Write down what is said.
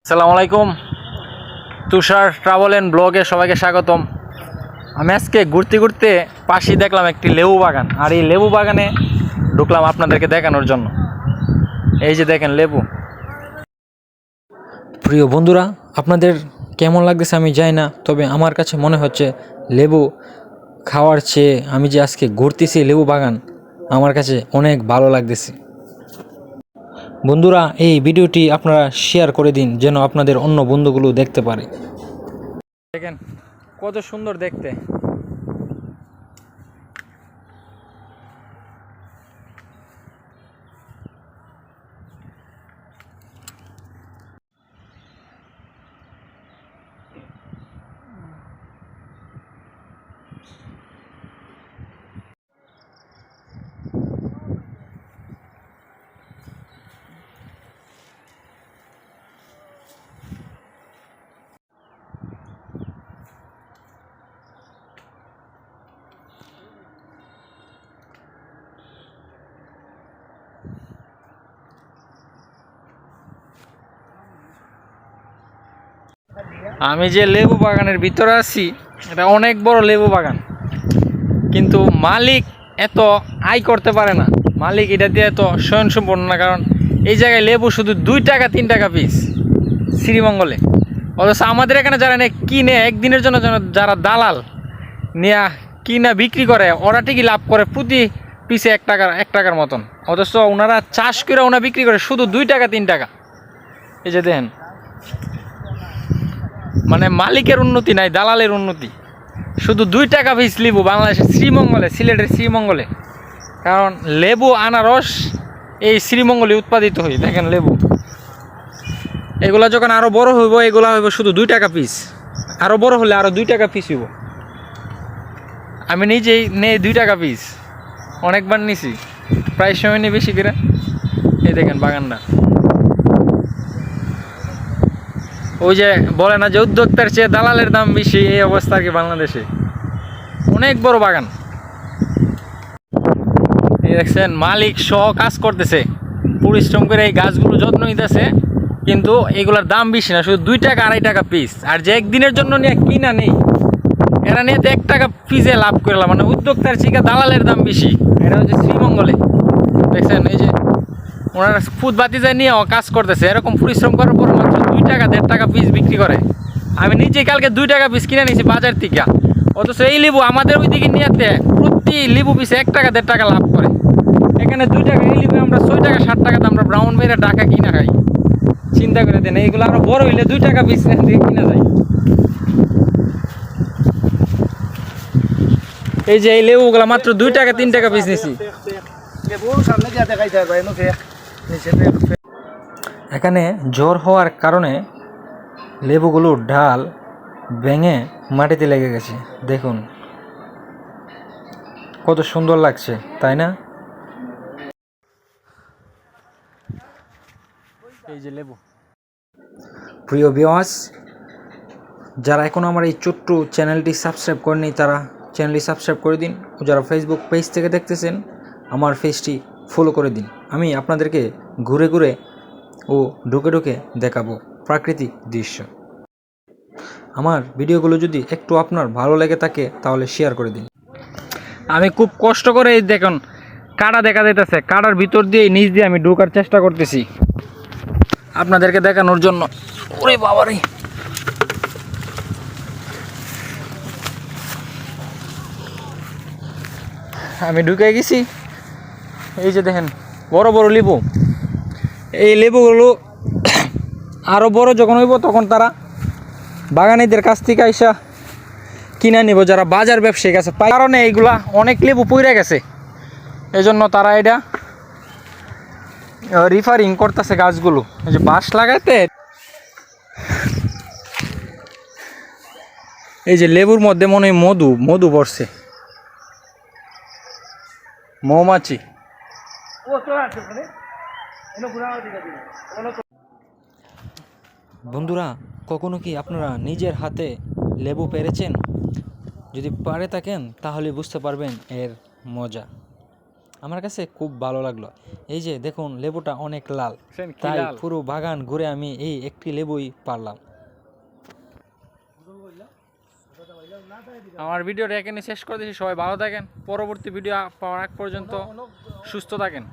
আসসালামু আলাইকুম। তুষার travel and ব্লগে সবাইকে স্বাগতম। আমি আজকে ঘুরতে ঘুরতে পাশেই দেখলাম একটি লেবু বাগান, আর এই লেবু বাগানে ঢুকলাম আপনাদেরকে দেখানোর জন্য। এই যে দেখেন লেবু। প্রিয় বন্ধুরা, আপনাদের কেমন লাগতেছে আমি জানি না, তবে আমার কাছে মনে হচ্ছে লেবু খাওয়ার চেয়ে আমি যে আজকে ঘুরতেছি লেবু বাগান, আমার কাছে অনেক ভালো লাগতেছে। বন্ধুরা, এই ভিডিওটি আপনারা শেয়ার করে দিন যেন আপনাদের অন্য বন্ধুগুলো দেখতে পারে। দেখেন কত সুন্দর দেখতে। আমি যে লেবু বাগানের ভিতরে আছি, এটা অনেক বড় লেবু বাগান, কিন্তু মালিক এত আয় করতে পারে না। মালিক এটা দিয়ে এত স্বয়ংসম্পূর্ণ না, কারণ এই জায়গায় লেবু শুধু 2 টাকা 3 টাকা পিস শ্রীমঙ্গলে। অথচ আমাদের এখানে যারা কিনে একদিনের জন্য যারা দালাল নিয়ে কিনা বিক্রি করে, ওরা ঠিকই লাভ করে প্রতি পিসে 1 টাকার মতন। অথচ ওনারা চাষ করে বিক্রি করে শুধু 2 টাকা 3 টাকা। এই যে দেখেন, মানে মালিকের উন্নতি নাই, দালালের উন্নতি। শুধু 2 টাকা পিস লেবু বাংলাদেশের শ্রীমঙ্গলে, সিলেটের শ্রীমঙ্গলে। কারণ লেবু আনারস এই শ্রীমঙ্গলে উৎপাদিত হয়। দেখেন লেবু, এগুলা যখন আরও বড় হইব, এগুলা হইব শুধু 2 টাকা পিস। আরও বড় হলে আরও 2 টাকা পিস হইব। আমি নিজেই নেই 2 টাকা পিস, অনেকবার নিছি, প্রায় সময় নিয়ে বেশি করে। এই দেখেন বাগানটা, ওই যে বলে না যে উদ্যোক্তার চেয়ে দালালের দাম বেশি, এই অবস্থা আর কি বাংলাদেশে। অনেক বড় বাগান। এই দেখছেন মালিক সহ কাজ করতেছে, পরিশ্রম করে এই গাছগুলো যত্ন নিতেছে, কিন্তু এগুলোর দাম বেশি না, শুধু 2 টাকা 2.5 টাকা পিস। আর যে একদিনের জন্য নিয়ে কিনা নেই, এরা নিয়ে তো 1 টাকা পিসে লাভ করলাম। মানে উদ্যোক্তার চেয়ে দালালের দাম বেশি। এটা হচ্ছে শ্রীমঙ্গলে। দেখছেন এই যে ওনারা ফুটবাতি যায় নিয়ে কাজ করতেছে, এরকম পরিশ্রম করার পর মাত্র 2 টাকা 1.5 টাকা পিস বিক্রি করে। আমি নিজেই কালকে 2 টাকা পিস কিনে নিয়েছি বাজার থেকে। অথচ এই লেবু আমাদের ওই দিকে নিয়েতে প্রতি লেবু পিসে 1 টাকা 1.5 টাকা লাভ করে। এখানে 2 টাকা এই লেবু আমরা 6 টাকা 7 টাকাতে আমরা ব্রাউন বেড়ে ঢাকা কিনা খাই। চিন্তা করে দেন, এইগুলো আরো বড় হইলে 2 টাকা পিস দিয়ে কিনা যায়। এই যে এই লেবুগুলা মাত্র 2 টাকা 3 টাকা পিস নিছি। এখানে ঝড় হওয়ার কারণে লেবুগুলোর ডাল ভেঙে মাটিতে লেগে গেছে। দেখুন কত সুন্দর লাগছে, তাই না? এই যে লেবু। প্রিয় ভিউয়ার্স, যারা এখনও আমার এই ছোট্ট চ্যানেলটি সাবস্ক্রাইব করেনি, তারা চ্যানেলটি সাবস্ক্রাইব করে দিন। ও যারা ফেসবুক পেজ থেকে দেখতেছেন, আমার পেজটি ফলো করে দিন। আমি আপনাদেরকে ঘুরে ঘুরে ও ঢুকে ঢুকে দেখাবো প্রাকৃতিক দৃশ্য। আমার ভিডিওগুলো যদি একটু আপনার ভালো লেগে থাকে তাহলে শেয়ার করে দিন। আমি খুব কষ্ট করে এই দেখুন কাঁটা দেখা যাইতেছে, কাঁটার ভিতর দিয়ে নিচ দিয়ে আমি ঢোকার চেষ্টা করতেছি আপনাদেরকে দেখানোর জন্য। ওরে বাবারে, আমি ঢুকে গেছি। এই যে দেখেন বড় বড় লেবু। এই লেবুগুলো আরও বড় যখন হইব তখন তারা বাগানীদের কাছ থেকে আইসা কিনে নিব, যারা বাজার ব্যবসায়ী আছে। কারণে এইগুলা অনেক লেবু পইরা গেছে, এই জন্য তারা এটা রিফারিং করতেছে গাছগুলো। এই যে বাঁশ লাগাইতে এই যে লেবুর মধ্যে মনে হয় মধু মধু পড়ছে, মৌমাছি। বন্ধুরা, কখনো কি আপনারা নিজের হাতে লেবু পেরেছেন? যদি পারে থাকেন তাহলে বুঝতে পারবেন এর মজা। আমার কাছে খুব ভালো লাগলো। এই যে দেখুন লেবুটা অনেক লাল, দেখছেন কি তাই লাল? পুরো বাগান ঘুরে আমি এই একটি লেবুই পারলাম। আমার ভিডিওটা এখানে শেষ করে দিচ্ছি। সবাই ভালো থাকেন, পরবর্তী ভিডিও পাওয়ার আগ পর্যন্ত সুস্থ থাকেন।